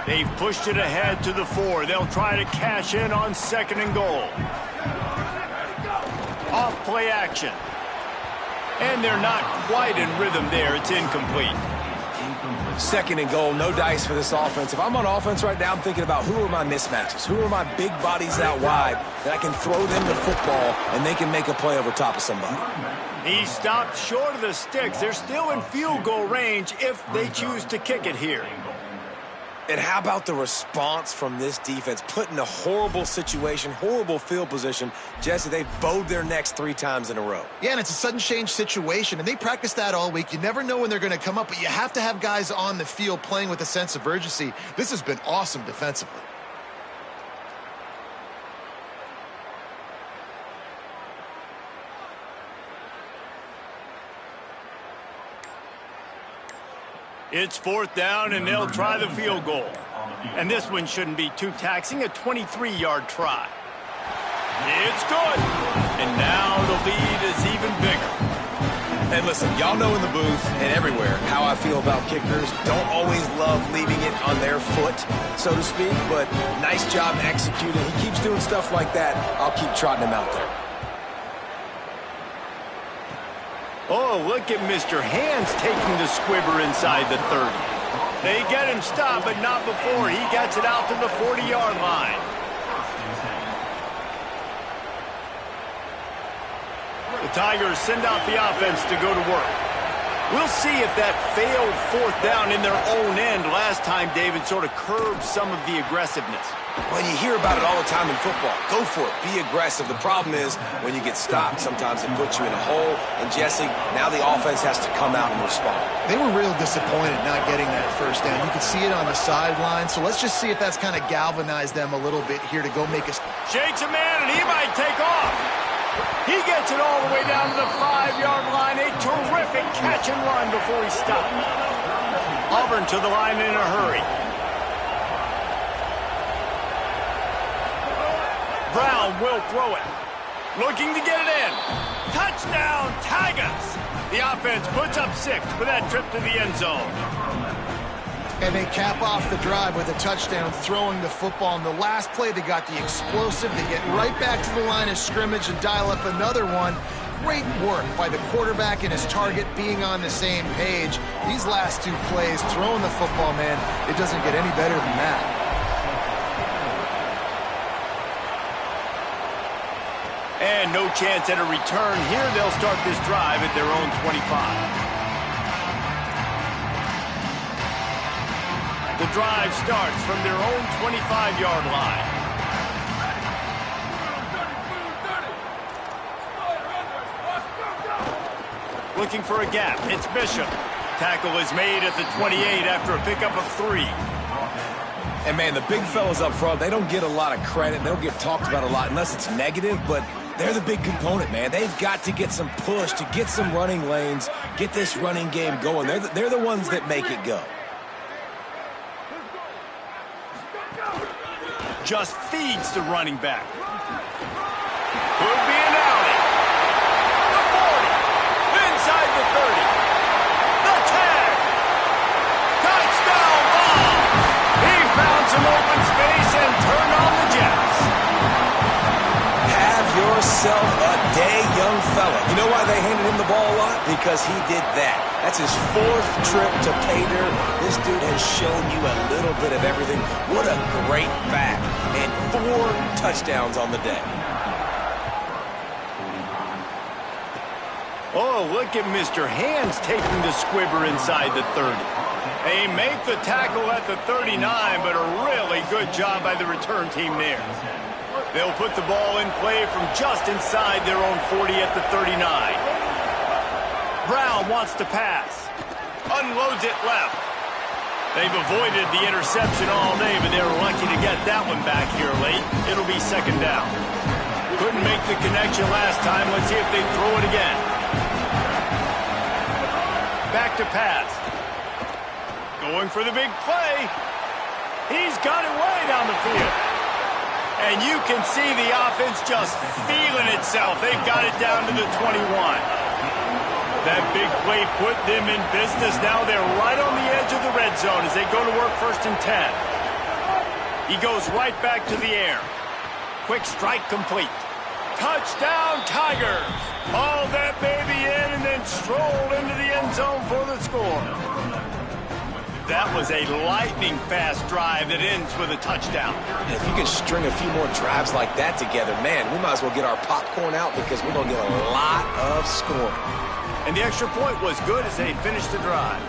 They've pushed it ahead to the 4. They'll try to cash in on 2nd and goal. Off play action. And they're not quite in rhythm there. It's incomplete. 2nd and goal, no dice for this offense. If I'm on offense right now, I'm thinking about who are my mismatches? Who are my big bodies out wide that I can throw them the football and they can make a play over top of somebody? He stopped short of the sticks. They're still in field goal range if they choose to kick it here. And how about the response from this defense? Put in a horrible situation, horrible field position. Jesse, they've bowed their necks 3 times in a row. Yeah, and it's a sudden change situation, and they practice that all week. You never know when they're going to come up, but you have to have guys on the field playing with a sense of urgency. This has been awesome defensively. It's 4th down, and they'll try the field goal. And this one shouldn't be too taxing, a 23-yard try. It's good. And now the lead is even bigger. And listen, y'all know in the booth and everywhere how I feel about kickers. Don't always love leaving it on their foot, so to speak, but nice job executing. He keeps doing stuff like that. I'll keep trotting him out there. Oh, look at Mr. Hands taking the squibber inside the 30. They get him stopped, but not before he gets it out to the 40-yard line. The Tigers send out the offense to go to work. We'll see if that failed fourth down in their own end last time, David, sort of curbed some of the aggressiveness. Well, you hear about it all the time in football. Go for it. Be aggressive. The problem is when you get stopped, sometimes it puts you in a hole. And, Jesse, now the offense has to come out and respond. They were real disappointed not getting that first down. You could see it on the sideline. So let's just see if that's kind of galvanized them a little bit here to go make a... Shakes a man, and he might take off. He gets it all the way down to the 5-yard line. A terrific catch and run before he stopped. Auburn to the line in a hurry. Brown will throw it. Looking to get it in. Touchdown, Tigers! The offense puts up 6 for that trip to the end zone. And they cap off the drive with a touchdown, throwing the football. In the last play, they got the explosive. They get right back to the line of scrimmage and dial up another one. Great work by the quarterback and his target being on the same page. These last 2 plays, throwing the football, man, it doesn't get any better than that. And no chance at a return here. They'll start this drive at their own 25. The drive starts from their own 25-yard line. Looking for a gap. It's Bishop. Tackle is made at the 28 after a pickup of 3. And, man, the big fellas up front, they don't get a lot of credit. They don't get talked about a lot unless it's negative, but they're the big component, man. They've got to get some push, to get some running lanes, get this running game going. They're the ones that make it go. Just feeds the running back. Could be an alley. The 40. Inside the 30. The tag. Touchdown ball. He found some open space and turned on the Jets. Have yourself a day, young fella. You know why they handed him the ball a lot? Because he did that. That's his 4th trip to pay dirt. This dude has shown you a little bit of everything. What a great back. And 4 touchdowns on the day. Oh, look at Mr. Hands taking the squibber inside the 30. They make the tackle at the 39, but a really good job by the return team there. They'll put the ball in play from just inside their own 40 at the 39. Brown wants to pass. Unloads it left. They've avoided the interception all day, but they're lucky to get that one back here late. It'll be 2nd down. Couldn't make the connection last time. Let's see if they throw it again. Back to pass. Going for the big play. He's got it way down the field. And you can see the offense just feeling itself. They've got it down to the 21. That big play put them in business. Now they're right on the edge of the red zone as they go to work 1st and 10. He goes right back to the air. Quick strike complete. Touchdown, Tigers. Haul that baby in and then stroll into the end zone for the score. That was a lightning-fast drive that ends with a touchdown. And if you can string a few more drives like that together, man, we might as well get our popcorn out because we're going to get a lot of scoring. And the extra point was good as they finished the drive.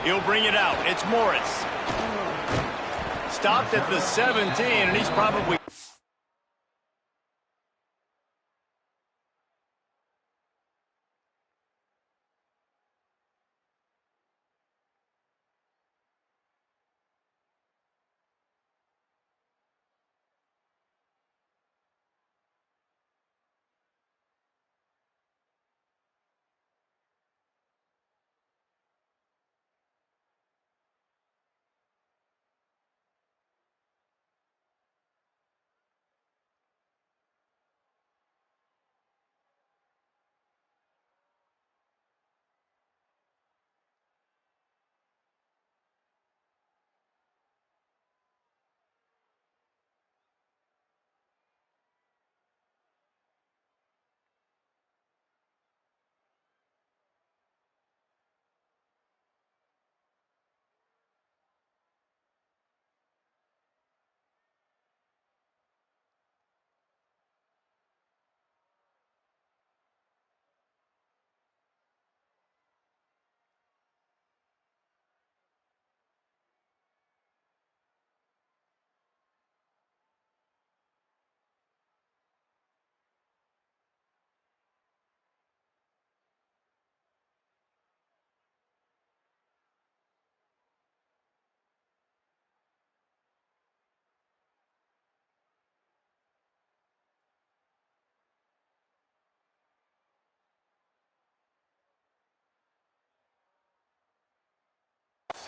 He'll bring it out. It's Morris. Stopped at the 17, and he's probably...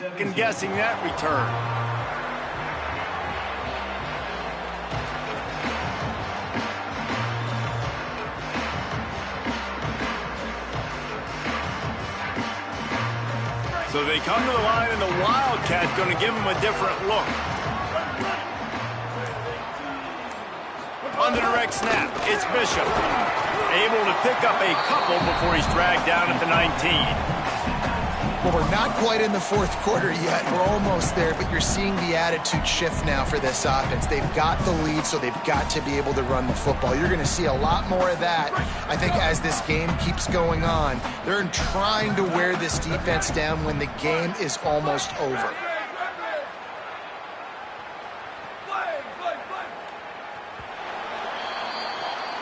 Second guessing that return. So they come to the line, and the Wildcat going to give them a different look. On the direct snap, it's Bishop. Able to pick up a couple before he's dragged down at the 19. Well, we're not quite in the fourth quarter yet. We're almost there, but you're seeing the attitude shift now for this offense. They've got the lead, so they've got to be able to run the football. You're going to see a lot more of that, I think, as this game keeps going on. They're trying to wear this defense down when the game is almost over.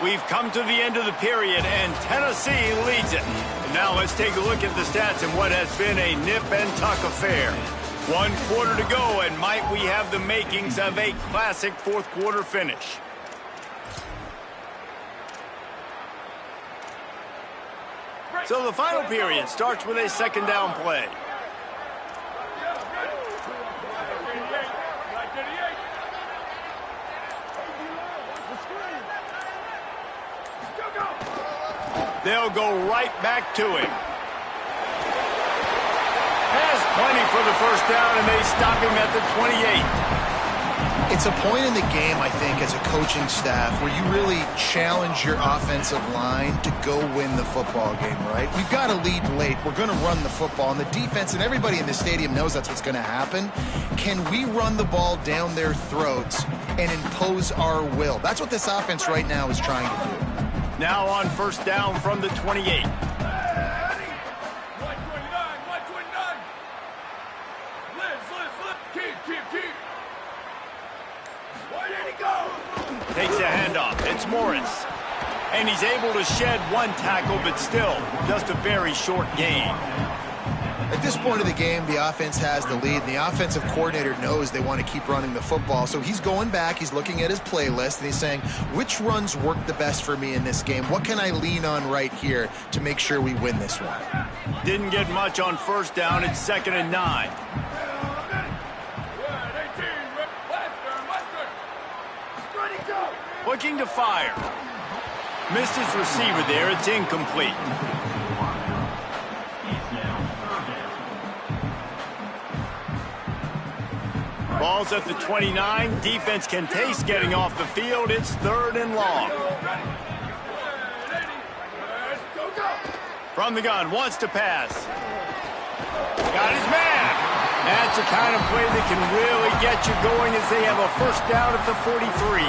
We've come to the end of the period, and Tennessee leads it. And now let's take a look at the stats in what has been a nip-and-tuck affair. 1 quarter to go, and might we have the makings of a classic fourth-quarter finish. So the final period starts with a second down play. They'll go right back to him. Has plenty for the first down, and they stop him at the 28. It's a point in the game, I think, as a coaching staff, where you really challenge your offensive line to go win the football game, right? We've got to lead late. We're going to run the football, and the defense and everybody in the stadium knows that's what's going to happen. Can we run the ball down their throats and impose our will? That's what this offense right now is trying to do. Now on first down from the 28. Takes a handoff. It's Morris. And he's able to shed one tackle, but still just a very short gain. At this point of the game, the offense has the lead. The offensive coordinator knows they want to keep running the football. So he's going back, he's looking at his playlist, and he's saying, which runs work the best for me in this game? What can I lean on right here to make sure we win this one? Didn't get much on first down. It's 2nd and 9. Looking to fire. Missed his receiver there. It's incomplete. Ball's at the 29. Defense can taste getting off the field. It's 3rd and long. From the gun, wants to pass. Got his man. That's the kind of play that can really get you going as they have a first down at the 43.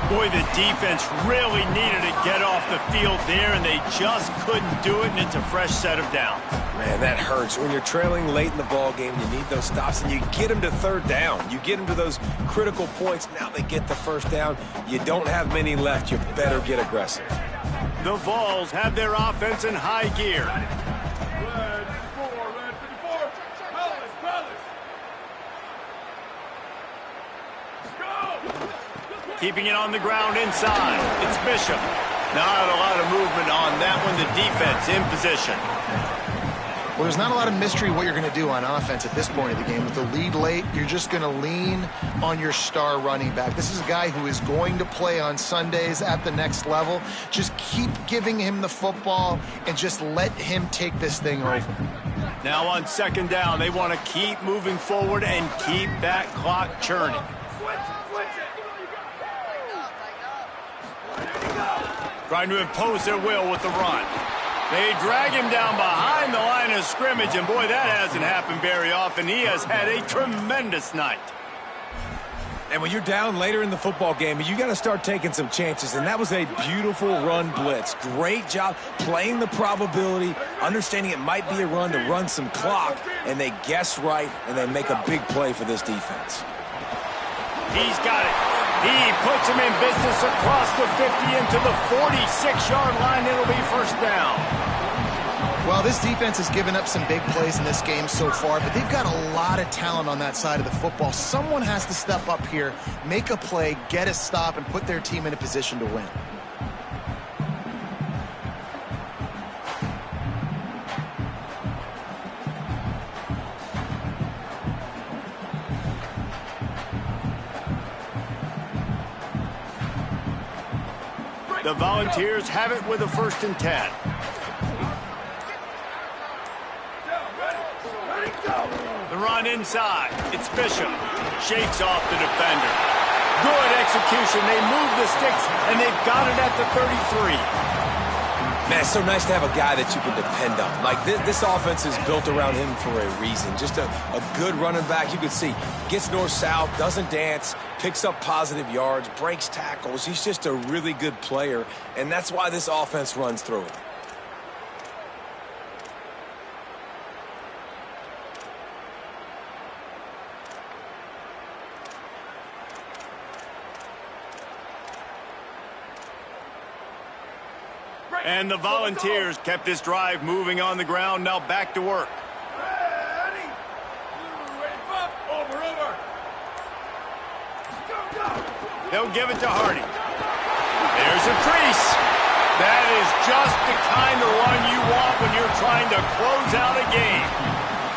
Boy, the defense really needed to get off the field there, and they just couldn't do it, and it's a fresh set of downs. Man, that hurts. When you're trailing late in the ball game, you need those stops, and you get them to 3rd down. You get them to those critical points. Now they get the first down. You don't have many left. You better get aggressive. The Vols have their offense in high gear. Keeping it on the ground inside. It's Bishop. Not a lot of movement on that one. The defense in position. Well, there's not a lot of mystery what you're going to do on offense at this point of the game. With the lead late, you're just going to lean on your star running back. This is a guy who is going to play on Sundays at the next level. Just keep giving him the football and just let him take this thing over. Now on 2nd down, they want to keep moving forward and keep that clock churning. Trying to impose their will with the run. They drag him down behind the line of scrimmage, and boy, that hasn't happened very often. He has had a tremendous night. And when you're down later in the football game, you got to start taking some chances, and that was a beautiful run blitz. Great job playing the probability, understanding it might be a run to run some clock, and they guess right, and they make a big play for this defense. He's got it. He puts him in business across the 50 into the 46-yard line. It'll be first down. Well, this defense has given up some big plays in this game so far, but they've got a lot of talent on that side of the football. Someone has to step up here, make a play, get a stop, and put their team in a position to win. The Volunteers have it with a 1st and 10. The run inside. It's Bishop. Shakes off the defender. Good execution. They move the sticks, and they've got it at the 33. Man, it's so nice to have a guy that you can depend on. Like, this offense is built around him for a reason. Just a good running back. You can see, gets north-south, doesn't dance, picks up positive yards, breaks tackles. He's just a really good player, and that's why this offense runs through it. And the Volunteers kept this drive moving on the ground. Now back to work. Ready. Over. Go. They'll give it to Hardy. There's a crease. That is just the kind of run you want when you're trying to close out a game.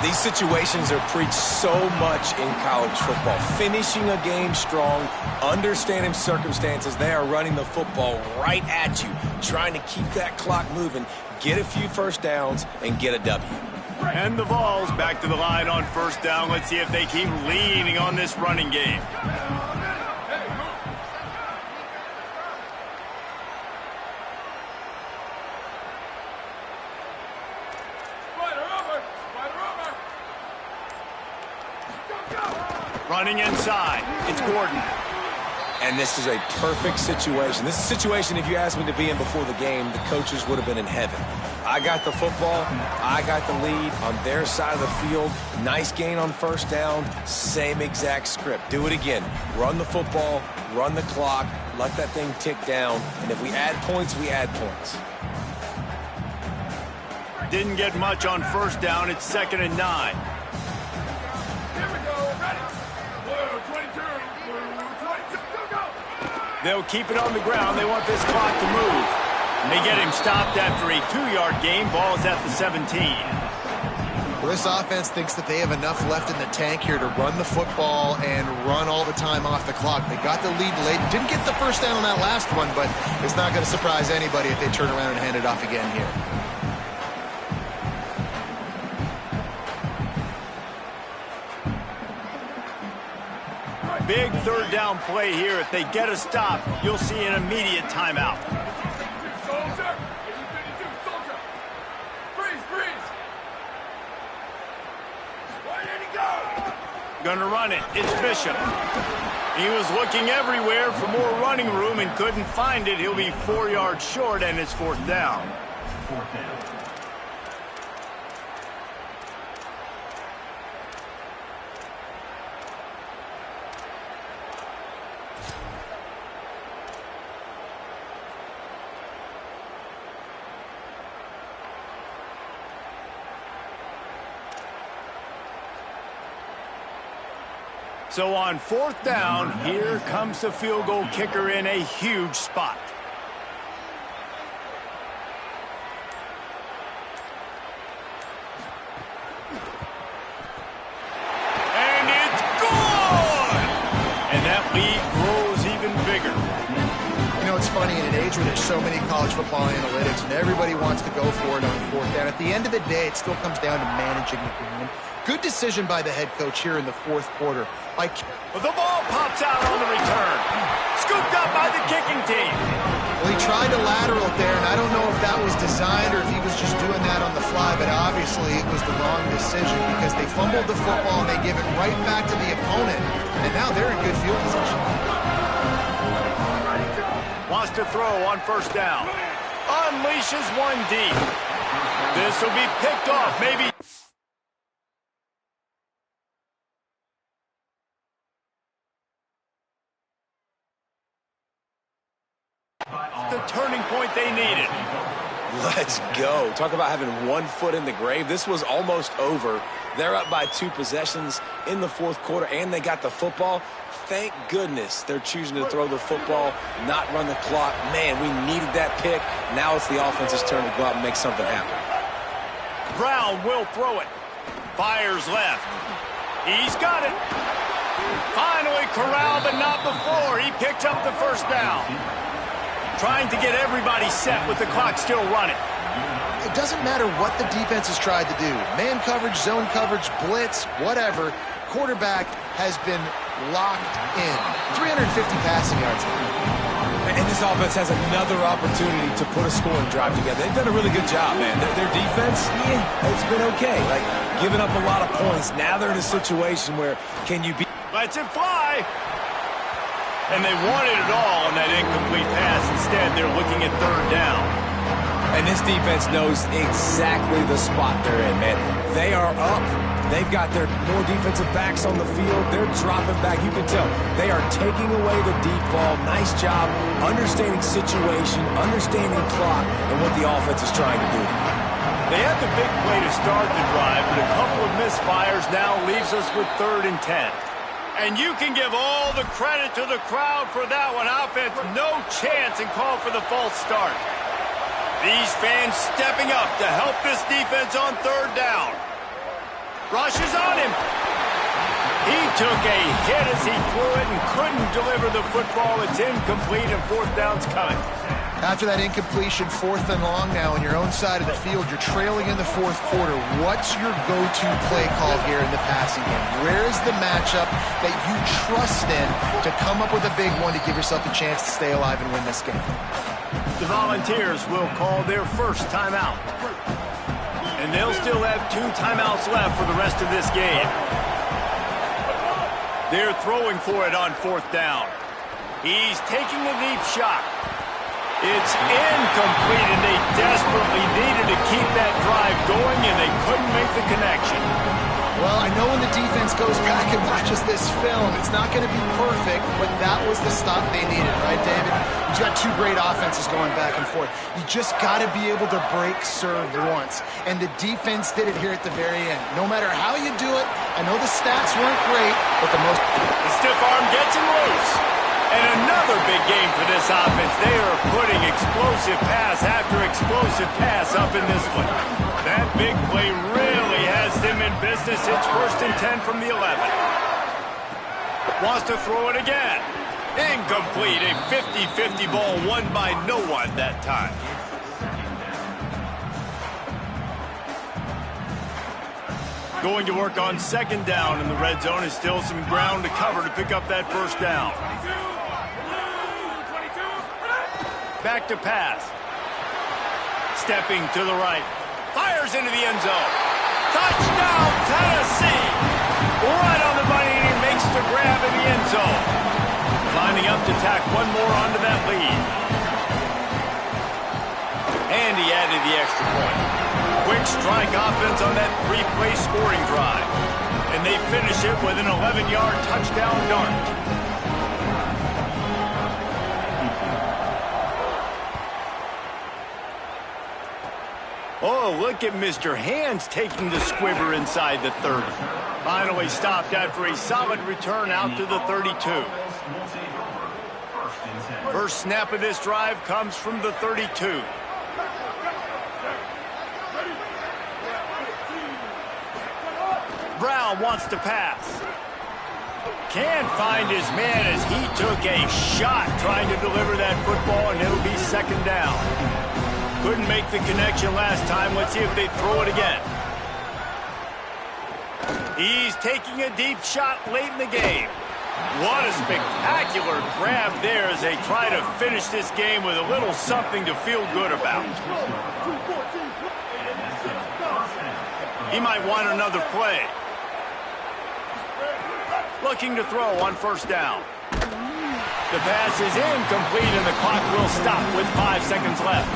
These situations are preached so much in college football. Finishing a game strong, understanding circumstances. They are running the football right at you, trying to keep that clock moving, get a few first downs, and get a W. And the Vols back to the line on 1st down. Let's see if they keep leaning on this running game. Running inside, it's Gordon. And this is a perfect situation. This is a situation, if you asked me to be in before the game, the coaches would have been in heaven. I got the football, I got the lead on their side of the field. Nice gain on 1st down, same exact script. Do it again. Run the football, run the clock, let that thing tick down, and if we add points, we add points. Didn't get much on 1st down, it's 2nd and 9. They'll keep it on the ground. They want this clock to move. And they get him stopped after a 2-yard gain. Ball's at the 17. Well, this offense thinks that they have enough left in the tank here to run the football and run all the time off the clock. They got the lead late. Didn't get the 1st down on that last one, but it's not going to surprise anybody if they turn around and hand it off again here. Big 3rd down play here. If they get a stop, you'll see an immediate timeout. Soldier. Freeze. Where did he go? Gonna run it. It's Bishop. He was looking everywhere for more running room and couldn't find it. He'll be 4 yards short, and it's 4th down. So on 4th down, here comes the field goal kicker in a huge spot. And it's gone! And that lead grows even bigger. You know, it's funny, in an age where there's so many college football analytics and everybody wants to go for it on 4th down, at the end of the day, it still comes down to managing the game. Good decision by the head coach here in the 4th quarter. The ball pops out on the return. Scooped up by the kicking team. Well, he tried to lateral it there, and I don't know if that was designed or if he was just doing that on the fly, but obviously it was the wrong decision because they fumbled the football and they give it right back to the opponent, and now they're in good field position. Wants to throw on 1st down. Unleashes one deep. This will be picked off, maybe. The turning point they needed. Let's go. Talk about having 1 foot in the grave. This was almost over. They're up by 2 possessions in the 4th quarter, and they got the football. Thank goodness they're choosing to throw the football, not run the clock. Man, we needed that pick. Now it's the offense's turn to go out and make something happen. Brown will throw it. Fires left. He's got it. Finally corralled, but not before. He picks up the 1st down. trying to get everybody set with the clock still running. It doesn't matter what the defense has tried to do. Man coverage, zone coverage, blitz, whatever. Quarterback has been locked in. 350 passing yards. And this offense has another opportunity to put a scoring drive together. They've done a really good job, man. Their defense, it's been okay. Like, giving up a lot of points. Now they're in a situation where can you beat... Lets it fly. And they wanted it all on that incomplete pass. Instead, they're looking at third down. And this defense knows exactly the spot they're in, man. They are up. They've got their more defensive backs on the field. They're dropping back. You can tell they are taking away the deep ball. Nice job understanding situation, understanding clock, and what the offense is trying to do. They had the big play to start the drive, but a couple of misfires now leaves us with 3rd and 10. And you can give all the credit to the crowd for that one. Offense, no chance, and call for the false start. These fans stepping up to help this defense on 3rd down. Rushes on him. He took a hit as he threw it and couldn't deliver the football. It's incomplete and 4th down's coming. After that incompletion, 4th and long now on your own side of the field, you're trailing in the 4th quarter. What's your go-to play call here in the passing game? Where is the matchup that you trust in to come up with a big one to give yourself a chance to stay alive and win this game? The Volunteers will call their first timeout. And they'll still have 2 timeouts left for the rest of this game. They're throwing for it on 4th down. He's taking a deep shot. It's incomplete, and they desperately needed to keep that drive going, and they couldn't make the connection. Well, I know when the defense goes back and watches this film, it's not going to be perfect, but that was the stop they needed, right, David? You got 2 great offenses going back and forth. You just got to be able to break serve once, and the defense did it here at the very end. No matter how you do it, I know the stats weren't great, but the stiff arm gets him loose. And another big game for this offense. They are putting explosive pass after explosive pass up in this one. That big play really has them in business. It's 1st and 10 from the 11. Wants to throw it again. Incomplete. A 50-50 ball won by no one that time. Going to work on 2nd down in the red zone. Is still some ground to cover to pick up that 1st down. Back to pass. Stepping to the right. Fires into the end zone. Touchdown, Tennessee! Right on the money, and he makes the grab in the end zone. Lining up to tack one more onto that lead. And he added the extra point. Quick strike offense on that 3-play scoring drive. And they finish it with an 11-yard touchdown dart. Oh, look at Mr. Hands taking the squibber inside the 30. Finally stopped after a solid return out to the 32. First snap of this drive comes from the 32. Brown wants to pass. Can't find his man as he took a shot trying to deliver that football, and it'll be 2nd down. Couldn't make the connection last time. Let's see if they throw it again. He's taking a deep shot late in the game. What a spectacular grab there as they try to finish this game with a little something to feel good about. He might want another play. Looking to throw on 1st down. The pass is incomplete, and the clock will stop with 5 seconds left.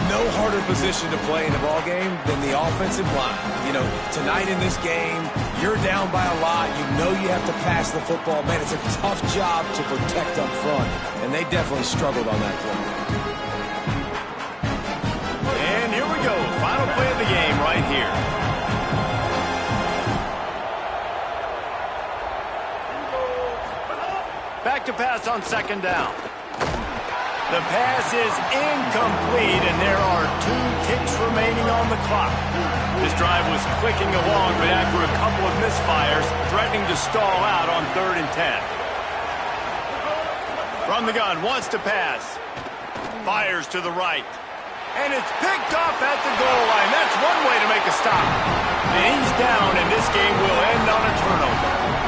No harder position to play in a ball game than the offensive line. You know, tonight in this game, you're down by a lot. You know you have to pass the football. Man, it's a tough job to protect up front, and they definitely struggled on that play. And here we go. Final play of the game right here. Back to pass on 2nd down. The pass is incomplete, and there are 2 ticks remaining on the clock. This drive was clicking along, but after a couple of misfires, threatening to stall out on 3rd and 10. From the gun, wants to pass. Fires to the right. And it's picked off at the goal line. That's one way to make a stop. And he's down, and this game will end on a turnover.